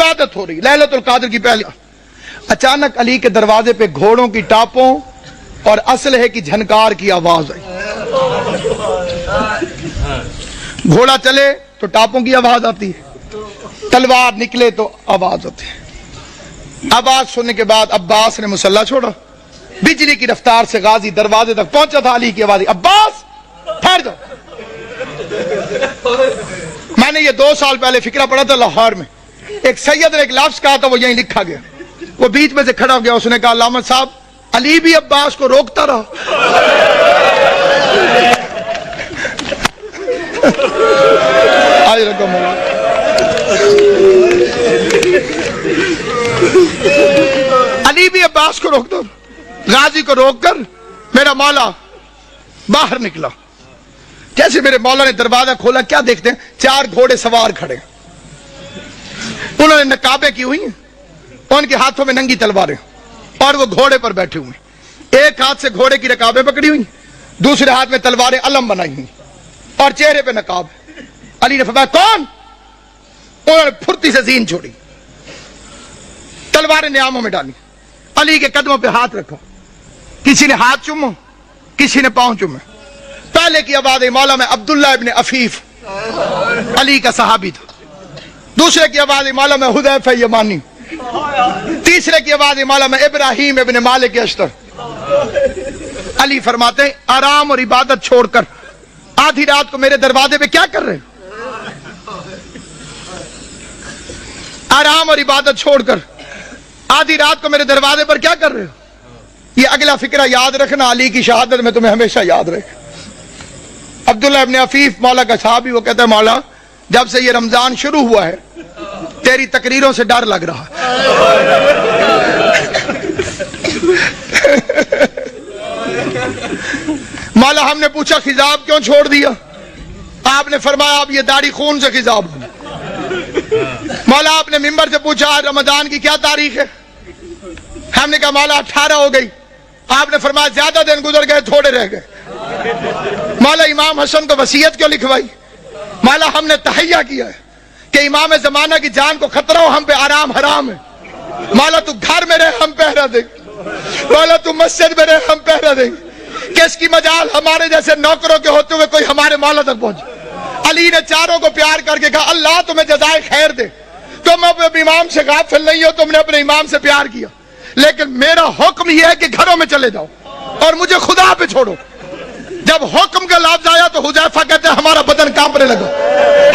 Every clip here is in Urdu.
عبادت ہو رہی ليلۃ القدر کی پہلی. اچانک علی کے دروازے پہ گھوڑوں کی ٹاپوں اور اسلحے کی جھنکار کی آواز آئی. گھوڑا چلے تو ٹاپوں کی آواز آتی ہے, تلوار نکلے تو آواز ہوتی ہے. آواز سننے کے بعد عباس نے مسلح چھوڑا. بجلی کی رفتار سے غازی دروازے تک پہنچا تھا. علی کی آواز, عباس ٹھہر جاؤ. میں نے یہ 2 سال پہلے فقرہ پڑھا تھا لاہور میں. ایک سید نے ایک لفظ کہا تھا, وہ یہیں لکھا گیا. وہ بیچ میں سے کھڑا ہو گیا, اس نے کہا علامہ صاحب علی بھی عباس کو روکتا رہا. علی بھی عباس کو روک دو. غازی کو روک کر میرا مولا باہر نکلا. جیسے میرے مولا نے دروازہ کھولا, کیا دیکھتے ہیں, 4 گھوڑے سوار کھڑے. انہوں نے نقابیں کی ہوئی ہیں, ان کے ہاتھوں میں ننگی تلواریں, اور وہ گھوڑے پر بیٹھے ہوئے. ایک ہاتھ سے گھوڑے کی رکابیں پکڑی ہوئی, دوسرے ہاتھ میں تلواریں علم بنائی ہوئی, اور چہرے پہ نقاب. علی نے فرمایا کون؟ انہوں نے پھرتی سے زین چھوڑی, تلواریں نیاموں میں ڈالی, علی کے قدموں پہ ہاتھ رکھا. کسی نے ہاتھ چومو, کسی نے پاؤں چومے. پہلے کی آواز مولا میں عبداللہ ابن عفیف علی کا صحابی تھا. دوسرے کی آواز مولا میں حذیفہ یمانی. تیسرے کی آواز مولا میں ابراہیم ابن مالک اشتر. علی فرماتے ہیں آرام اور عبادت چھوڑ کر آدھی رات کو میرے دروازے پہ کیا کر رہے ہو؟ آرام اور عبادت چھوڑ کر آدھی رات کو میرے دروازے پر کیا کر رہے ہو؟ یہ اگلا فقرہ یاد رکھنا, علی کی شہادت میں تمہیں ہمیشہ یاد رہے. عبداللہ ابن عفیف مولا کا صحابی, وہ کہتا ہے مولا جب سے یہ رمضان شروع ہوا ہے تیری تقریروں سے ڈر لگ رہا ہے. مولا ہم نے پوچھا خضاب کیوں چھوڑ دیا؟ آپ نے فرمایا اب یہ داڑھی خون سے خضاب ہو. مولا آپ نے ممبر سے پوچھا آج رمضان کی کیا تاریخ ہے؟ ہم نے کہا مولا 18 ہو گئی. آپ نے فرمایا زیادہ دن گزر گئے, تھوڑے رہ گئے. مولا امام حسن کو وصیت کیوں لکھوائی؟ مولا ہم نے تہیہ کیا ہے کہ امام زمانہ کی جان کو خطرہ ہو, ہم پہ آرام حرام ہے. مولا تو گھر میں رہے, ہم پہرا دیں. مولا تو مسجد میں رہے, ہم پہرا دیں. کس کی مجال ہمارے جیسے نوکروں کے ہوتے ہوئے کوئی ہمارے مولا تک پہنچے. علی نے چاروں کو پیار کر کے کہا اللہ تمہیں جزائے خیر دے, تم اپنے امام سے غافل نہیں ہو, تم نے اپنے امام سے پیار کیا, لیکن میرا حکم یہ ہے کہ گھروں میں چلے جاؤ اور مجھے خدا پہ چھوڑو. جب حکم کا لفظ آیا تو حذیفہ کہتے ہیں ہمارا بدن کانپنے لگا.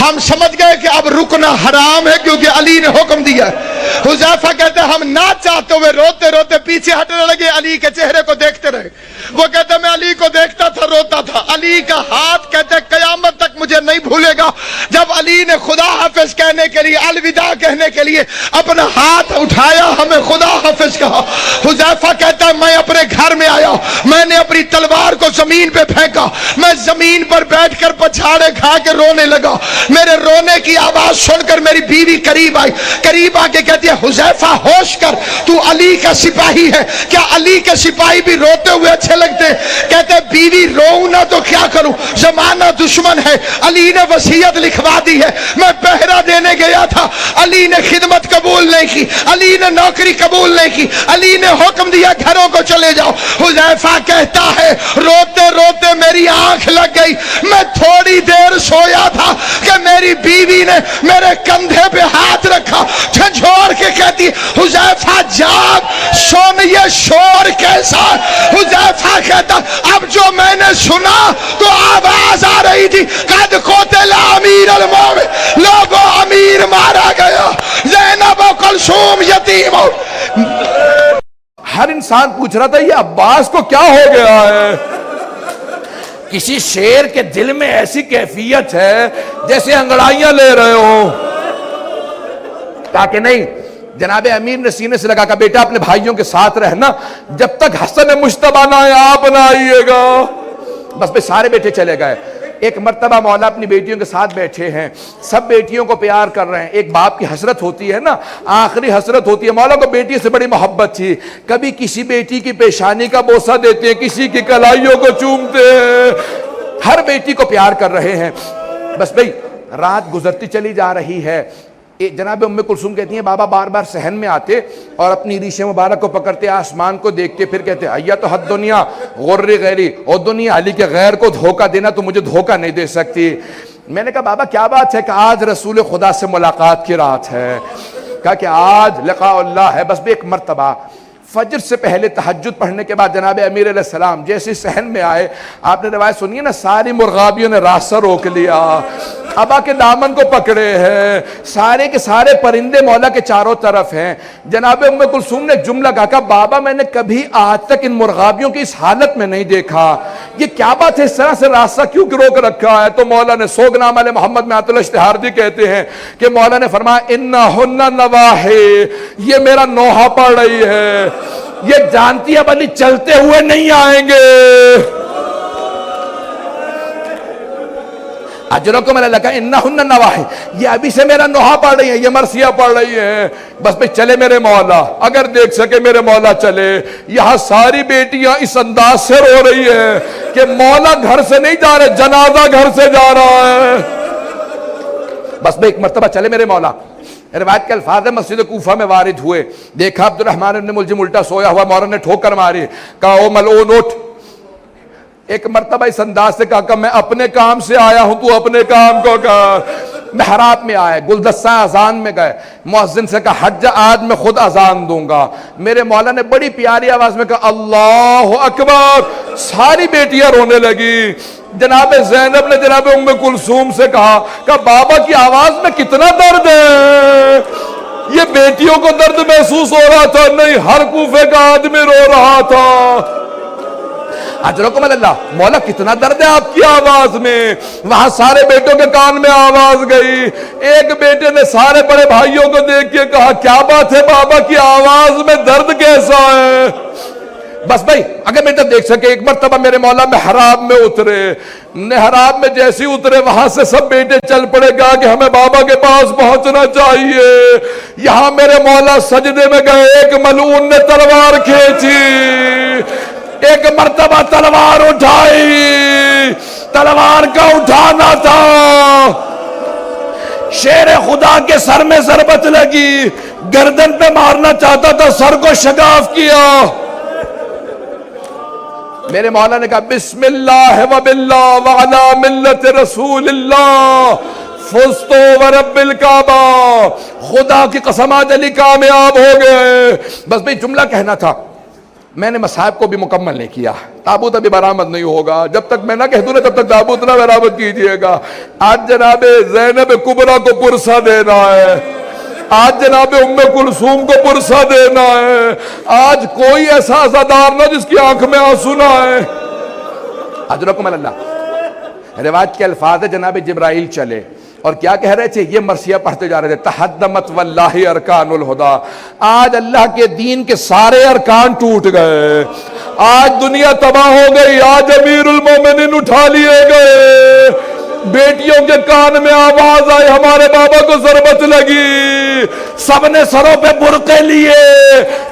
ہم سمجھ گئے کہ اب رکنا حرام ہے کیونکہ علی نے حکم دیا ہے. حذیفہ کہتے ہیں ہم نہ چاہتے ہوئے روتے روتے پیچھے ہٹنے لگے, علی کے چہرے کو دیکھتے رہے. وہ کہتے ہیں میں علی کو دیکھتا تھا, روتا تھا. علی کا ہاتھ کہتے ہیں قیامت تک مجھے نہیں بھولے گا جب علی نے خدا حافظ کہنے کے لیے, الوداع کہنے کے لیے اپنا ہاتھ اٹھایا, ہمیں خدا حافظ کہا. حذیفہ کہتا ہے میں اپنے گھر میں آیا, میں نے اپنی تلوار کو زمین پہ پھینکا, میں زمین پر بیٹھ کر پچھاڑے کھا کے رونے لگا. میرے رونے کی آواز سن کر میری بیوی قریب آئی, قریب آ کے کہتی ہے حذیفہ ہوش کر, تو علی کا سپاہی ہے, کیا علی کے سپاہی بھی روتے ہوئے اچھے لگتے؟ کہتے بیوی روؤں نہ تو کیا کروں, زمانہ دشمن ہے, علی نے وصیت لکھوا دی ہے, میں پہرا دینے گیا تھا, علی نے خدمت قبول نہیں کی, علی نے نوکری قبول نہیں کی, علی نے حکم دیا گھروں کو چلے جاؤ. حذیفہ کہتا ہے روتے روتے میری آنکھ لگ گئی, میں تھوڑی دیر سویا تھا کہ میری بیوی نے میرے کندھے پہ ہاتھ رکھا, جھنجھوڑ کے کہتی حذیفہ جاگ, سن یہ شور کیسا. حذیفہ کہتا اب جو میں نے سنا تو آواز آ رہی تھی قد قتل امیر المومن, لوگوں امیر مارا گیا, زینب و کلثوم یتیم. ہر انسان پوچھ رہا تھا یہ عباس کو کیا ہو گیا ہے. کسی شیر کے دل میں ایسی کیفیت ہے جیسے انگڑائیاں لے رہے ہو. تاکہ نہیں, جناب امیر نے سینے سے لگا کہ بیٹا اپنے بھائیوں کے ساتھ رہنا, جب تک حسن مجتبیٰ نہ آئے آپ نہ آئیے گا. بس پہ سارے بیٹے چلے گئے. ایک مرتبہ مولا اپنی بیٹیوں کے ساتھ بیٹھے ہیں, سب بیٹیوں کو پیار کر رہے ہیں. ایک باپ کی حسرت ہوتی ہے نا, آخری حسرت ہوتی ہے. مولا کو بیٹی سے بڑی محبت تھی, کبھی کسی بیٹی کی پیشانی کا بوسہ دیتے ہیں, کسی کی کلائیوں کو چومتے ہیں, ہر بیٹی کو پیار کر رہے ہیں. بس بھئی رات گزرتی چلی جا رہی ہے, جناب ام کلثوم کہتی ہیں بابا بار بار صحن میں آتے اور اپنی ریش مبارک کو پکڑتے، آسمان کو دیکھتے، پھر کہتے ایا تو حد دنیا غر غیری، اور دنیا علی کے غیر کو دھوکہ دینا تو مجھے دھوکہ نہیں دے سکتی۔ میں نے کہا بابا کیا بات ہے؟ کہ آج رسول خدا سے ملاقات کی رات ہے، کہا کہ آج لقاء اللہ ہے۔ بس بھی ایک مرتبہ فجر سے پہلے تہجد پڑھنے کے بعد جناب امیر علیہ السلام جیسے صحن میں آئے، آپ نے روایت سنی ہے نا، ساری مرغابیوں نے راستہ روک لیا، ابا کے دامن کو پکڑے ہیں، سارے کے سارے پرندے مولا کے چاروں طرف ہیں۔ جناب ام کلثوم نے جملہ کہا بابا میں نے کبھی آج تک ان مرغابیوں کی اس حالت میں نہیں دیکھا، یہ کیا بات ہے، اس طرح سے راستہ کیوں روک رکھا ہے؟ تو مولا نے سوگنام علیہ محمد میں عطل اشتہار جی کہتے ہیں کہ مولا نے فرمایا انہن نواحی، یہ میرا نوحہ پڑھ رہی ہے، یہ جانتی ہے بلی چلتے ہوئے نہیں آئیں گے۔ اجرکم علی اللہ، انہن نواحی، یہ ابھی سے میرا نوحہ پڑھ رہی ہے، یہ مرثیہ پڑھ رہی ہے، بس پہ چلے میرے مولا، اگر دیکھ سکے میرے مولا چلے۔ یہاں ساری بیٹیاں اس انداز سے رو رہی ہیں کہ مولا گھر سے نہیں جا رہے، جنازہ گھر سے جا رہا ہے، بس میں ایک مرتبہ چلے میرے مولا۔ روایت کے الفاظ مسجد کوفہ میں وارد ہوئے، دیکھا عبد الرحمن ابن ملجم الٹا سویا ہوا، مولا نے ٹھوکر ماری، کہا او ملعون اٹھ۔ ایک مرتبہ اس انداز سے کہا کہ میں اپنے کام سے آیا ہوں، تو اپنے کام کو کہا۔ محراب میں آئے، گلدستہ اذان میں گئے، مؤذن سے کہا ہٹ جا، آج میں خود اذان دوں گا۔ میرے مولا نے بڑی پیاری آواز میں کہا اللہ اکبر، ساری بیٹیاں رونے لگی۔ جناب زینب نے جناب ام کلثوم سے کہا کہ بابا کی آواز میں کتنا درد ہے، یہ بیٹیوں کو درد محسوس ہو رہا تھا؟ نہیں، ہر کوفے کا آدمی رو رہا تھا۔ اجرکم اللہ، مولا کتنا درد ہے آپ کی آواز میں۔ وہاں سارے بیٹوں کے کان میں آواز گئی، ایک بیٹے نے سارے بڑے بھائیوں کو دیکھ کے کہا کیا بات ہے بابا کی آواز میں درد کیسا ہے؟ بس بھائی اگر بیٹا دیکھ سکے، ایک مرتبہ میرے مولا محراب میں اترے، محراب میں جیسے اترے وہاں سے سب بیٹے چل پڑے، کہا کہ ہمیں بابا کے پاس پہنچنا چاہیے۔ یہاں میرے مولا سجدے میں گئے، ایک ملعون نے تلوار کھینچی، ایک مرتبہ تلوار اٹھائی، تلوار کا اٹھانا تھا، شیر خدا کے سر میں ضربت لگی، گردن پہ مارنا چاہتا تھا، سر کو شگاف کیا۔ میرے مولا نے کہا بسم اللہ وباللہ وعلی ملت رسول اللہ فزتو ورب الکعبہ، خدا کی قسم آج علی کامیاب ہو گئے۔ بس بھئی جملہ کہنا تھا، میں نے مصاحب کو بھی مکمل نہیں کیا، تابوت ابھی برآمد نہیں ہوگا، جب تک میں نہ کہہ دوں نا تب تک تابوت نہ برآمد کیجئے گا۔ آج جناب زینب کبریٰ کو پرسہ دینا ہے، آج جناب ام کلثوم کو پرسہ دینا ہے، آج کوئی ایسا عزادار نہ جس کی آنکھ میں آنسو نہ ہے۔ اجرکم اللہ، روایت کے الفاظ جناب جبرائیل چلے اور کیا کہہ رہے تھے؟ یہ مرثیہ پڑھتے جا رہے تھے، تحدمت واللہ ارکان الہدا، آج اللہ کے دین کے سارے ارکان ٹوٹ گئے، آج دنیا تباہ ہو گئی، آج امیر المومنین اٹھا لیے گئے۔ بیٹیوں کے کان میں آواز آئی ہمارے بابا کو ضربت لگی، سب نے سروں پہ برقعے لیے،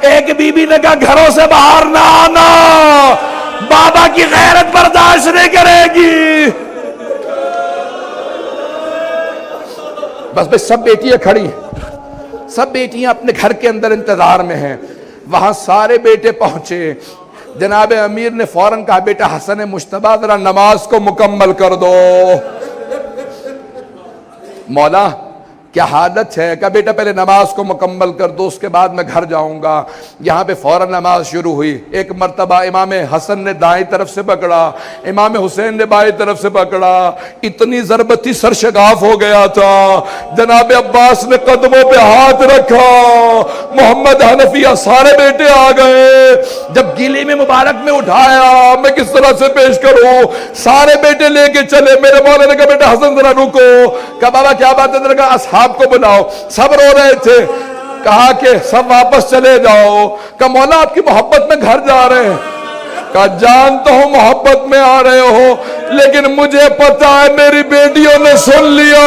ایک بی بی نے کہا گھروں سے باہر نہ آنا، بابا کی غیرت برداشت نہیں کرے گی۔ بس بس سب بیٹیاں کھڑی ہیں، سب بیٹیاں اپنے گھر کے اندر انتظار میں ہیں۔ وہاں سارے بیٹے پہنچے، جناب امیر نے فوراً کہا بیٹا حسن مجتبیٰ ذرا نماز کو مکمل کر دو۔ مولا کیا حالت ہے؟ کہا بیٹا پہلے نماز کو مکمل کر دو، اس کے بعد میں گھر جاؤں گا۔ یہاں پہ فوراً نماز شروع ہوئی، ایک مرتبہ امام حسن نے دائیں طرف سے پکڑا، امام حسین نے بائیں طرف سے پکڑا، اتنی ضربت تھی سر شگاف ہو گیا تھا۔ جناب عباس نے قدموں پہ ہاتھ رکھا، محمد حنفیہ سارے بیٹے آ گئے، جب گلی میں مبارک میں اٹھایا میں کس طرح سے پیش کروں، سارے بیٹے لے کے چلے۔ میرے مولا نے کہا بیٹا حسن ذرا رکو، کہا بابا کیا بات ہے؟ کہا اصحاب کو بلاؤ، سب رو رہے تھے، کہا کہ سب واپس چلے جاؤ۔ کہا مولا آپ کی محبت میں گھر جا رہے ہیں، کہا جانتا ہوں محبت میں آ رہے ہو، لیکن مجھے پتا ہے میری بیٹیوں نے سن لیا،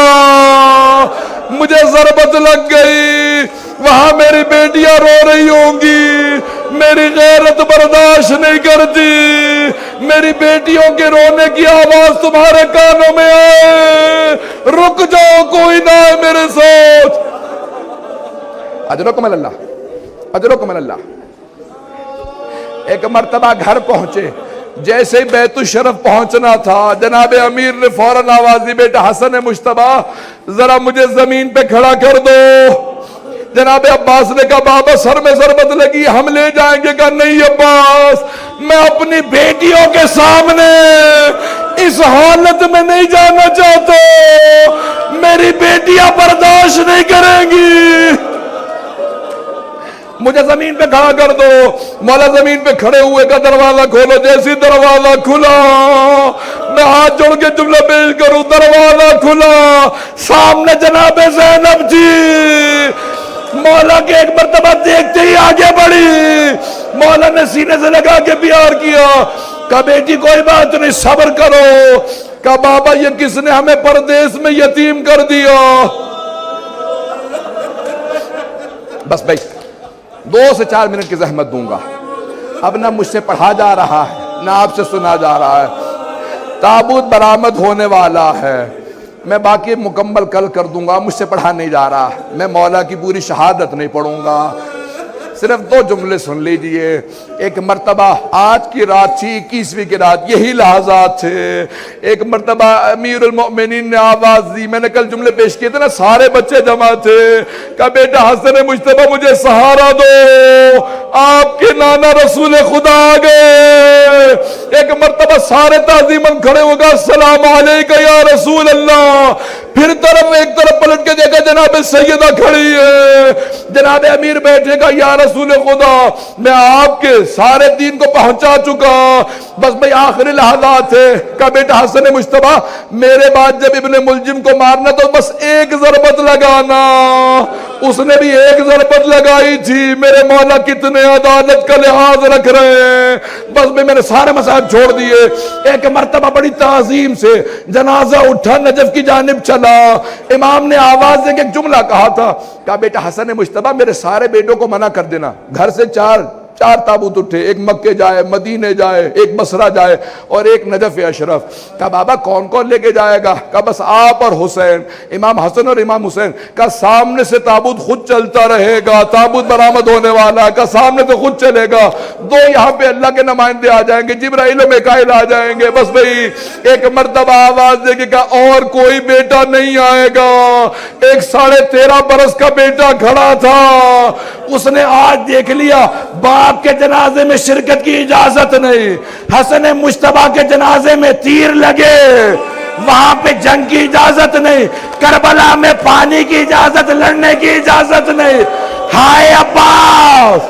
مجھے ضربت لگ گئی، وہاں میری بیٹیاں رو رہی ہوں گی، میری غیرت برداشت نہیں کرتی، میری بیٹیوں کے رونے کی آواز تمہارے کانوں میں آئے، رک جاؤ کوئی نہ ہے میرے ساتھ۔ اجرکم اللہ، اجرکم اللہ۔ ایک مرتبہ گھر پہنچے، جیسے ہی بیت الشرف پہنچنا تھا جناب امیر نے فوراً آواز دی، بیٹا حسن مجتبیٰ ذرا مجھے زمین پہ کھڑا کر دو۔ جناب عباس نے کہا بابا سر میں ضربت لگی، ہم لے جائیں گے۔ کہا نہیں عباس، میں اپنی بیٹیوں کے سامنے اس حالت میں نہیں جانا چاہتا، میری بیٹیاں برداشت نہیں کریں گی، مجھے زمین پہ کھڑا کر دو۔ مولا زمین پہ کھڑے ہوئے کا دروازہ کھولو، جیسی دروازہ کھلا میں ہاتھ جوڑ کے جملہ پیش کروں، دروازہ کھلا، سامنے جناب زینب جی مولا کے ایک مرتبہ دیکھتے ہی آگے بڑھی، مولا نے سینے سے لگا کے پیار کیا۔ کہا بیٹی کوئی بات نہیں، صبر کرو۔ کہا بابا یہ کس نے ہمیں پردیس میں یتیم کر دیا؟ بس بھائی 2 سے 4 منٹ کی زحمت دوں گا، اب نہ مجھ سے پڑھا جا رہا ہے نہ آپ سے سنا جا رہا ہے۔ تابوت برآمد ہونے والا ہے، میں باقی مکمل کل کر دوں گا، مجھ سے پڑھا نہیں جا رہا، میں مولا کی پوری شہادت نہیں پڑھوں گا، صرف 2 جملے سن لیجئے۔ ایک مرتبہ آج کی رات تھی، 21ویں کی رات، یہی لحظات تھے۔ ایک مرتبہ امیر المؤمنین نے آواز دی، میں نے کل جملے پیش کیے تھے نا، سارے بچے جمع تھے۔ کہا بیٹا حسن مجتبیٰ مجھے سہارا دو، آپ کے نانا رسول خدا آ گئے۔ ایک مرتبہ سارے تعظیماً کھڑے ہو گئے، السلام علیکہ یا رسول اللہ۔ پھر ایک طرف پلٹ کے دیکھا جناب سیدہ کھڑی ہے، جناب امیر بیٹھے گا، یا رسول خدا میں آپ کے سارے دین کو پہنچا چکا، بس بھئی آخری لحظات تھے۔ کہا بیٹا حسن مجتبیٰ میرے بعد جب ابن ملجم کو مارنا تو بس ایک ضربت لگانا۔ اس نے بھی ایک ضربت لگائی تھی، میرے مولا کتنے عدالت کا لحاظ رکھ رہے ہیں، بس بھی میں نے سارے مسائل چھوڑ دیے۔ ایک مرتبہ بڑی تعظیم سے جنازہ اٹھا، نجف کی جانب چلا، امام نے آواز دے کے ایک جملہ کہا تھا، کہا بیٹا حسن مجتبیٰ میرے سارے بیٹوں کو منع کر دینا، گھر سے 4 تابوت اٹھے، ایک مکے جائے، مدینے جائے، ایک بصرہ جائے اور ایک نجف اشرف۔ کہا بابا کون کون لے کے جائے گا؟ کہا بس آپ اور حسین، امام حسن اور امام حسین۔ کہا سامنے سے تابوت خود چلتا رہے گا، تابوت برآمد ہونے والا ہے، کہا سامنے سے خود چلے گا، 2 یہاں پہ اللہ کے نمائندے آ جائیں گے، جبرائیل و میکائیل آ جائیں گے، بس بھئی ایک مرتبہ آواز دے کے کہا اور کوئی بیٹا نہیں آئے گا۔ ایک 13.5 برس کا بیٹا کھڑا تھا، اس نے آج دیکھ لیا باپ کے جنازے میں شرکت کی اجازت نہیں، حسن مجتبیٰ کے جنازے میں تیر لگے، وہاں پہ جنگ کی اجازت نہیں، کربلا میں پانی کی اجازت، لڑنے کی اجازت نہیں۔ ہائے عباس،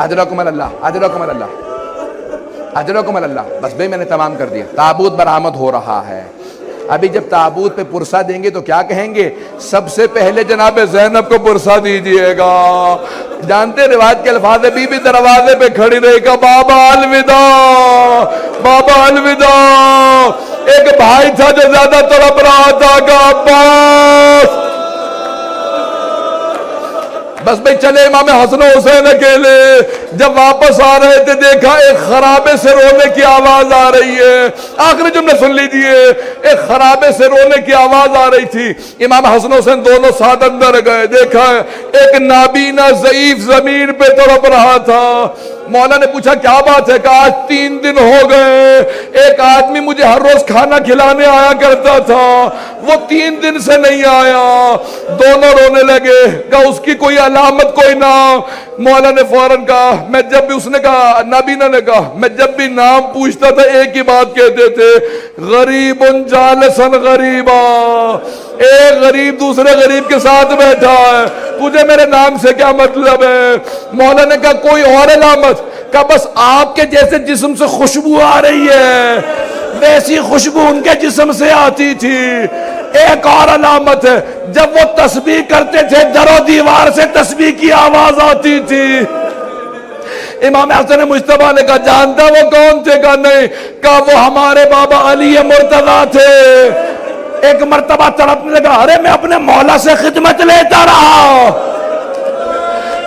اجرکم اللہ، اجرکم اللہ، اجرکم اللہ۔ بس بھئی میں نے تمام کر دیا، تابوت برآمد ہو رہا ہے۔ ابھی جب تابوت پہ پرسہ دیں گے تو کیا کہیں گے؟ سب سے پہلے جناب زینب کو پرسہ دیجئے گا۔ جانتے روایت کے الفاظ ہے، بی بی دروازے پہ کھڑی رہے گا، بابا الوداع، بابا الوداع۔ ایک بھائی تھا جو زیادہ تڑپ رہا تھا، کہا عباس، بس بھئی چلے امام حسن و حسین اکیلے۔ جب واپس آ رہے تھے دیکھا ایک خرابے سے رونے کی آواز آ رہی ہے، آخری جملے سن لیجئے، ایک خرابے سے رونے کی آواز آ رہی تھی۔ امام حسن و حسین دونوں ساتھ اندر گئے، دیکھا ایک نابینا ضعیف زمین پہ تڑپ رہا تھا۔ مولا نے پوچھا کیا بات ہے؟ کہا آج 3 دن ہو گئے، ایک آدمی مجھے ہر روز کھانا کھلانے آیا کرتا تھا، وہ 3 دن سے نہیں آیا۔ دونوں رونے لگے، کہا اس کی کوئی علامت، کوئی نام؟ مولا نے فوراً کہا، میں جب بھی، اس نے کہا، نابینا نے کہا، میں جب بھی نام پوچھتا تھا ایک ہی بات کہتے تھے، غریب جالسن غریبا، ایک غریب دوسرے غریب کے ساتھ بیٹھا ہے، تجھے میرے نام سے کیا مطلب ہے؟ مولا نے کہا کوئی اور علامت؟ کہا بس آپ کے جیسے جسم سے خوشبو آ رہی ہے، ویسی خوشبو ان کے جسم سے آتی تھی۔ ایک اور علامت ہے، جب وہ تسبیح کرتے تھے در و دیوار سے تسبیح کی آواز آتی تھی۔ امام حسن مجتبیٰ نے کہا جانتا وہ کون تھے؟ کہا نہیں۔ کہا وہ ہمارے بابا علی مرتضیٰ تھے۔ ایک مرتبہ تڑپنے لگا، ارے میں اپنے مولا سے خدمت لیتا رہا،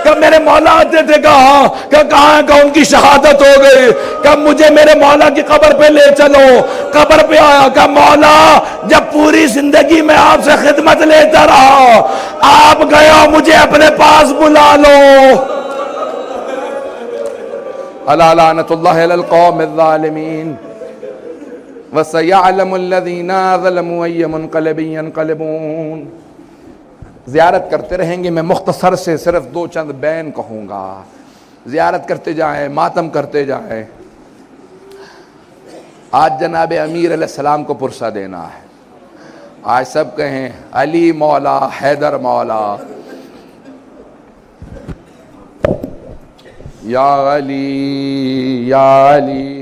کہ میرے مولا آتے تھے کہاں کہ کہاں ہے کہ ان کی شہادت ہو گئی، کہ مجھے میرے مولا کی قبر پہ لے چلو. قبر پہ آیا کہ مولا جب پوری زندگی میں آپ سے خدمت لیتا رہا، آپ گیا مجھے اپنے پاس بلا لو. الا لعنت اللہ علی القوم الظالمین وَسَيَعْلَمُ الَّذِينَ ظَلَمُوا أَيَّ مُنْقَلَبٍ يَنْقَلِبُونَ. زیارت کرتے رہیں گے. میں مختصر سے صرف 2 چند بین کہوں گا. زیارت کرتے جائیں، ماتم کرتے جائیں. آج جناب امیر علیہ السلام کو پرسہ دینا ہے. آج سب کہیں علی مولا، حیدر مولا، یا علی یا علی.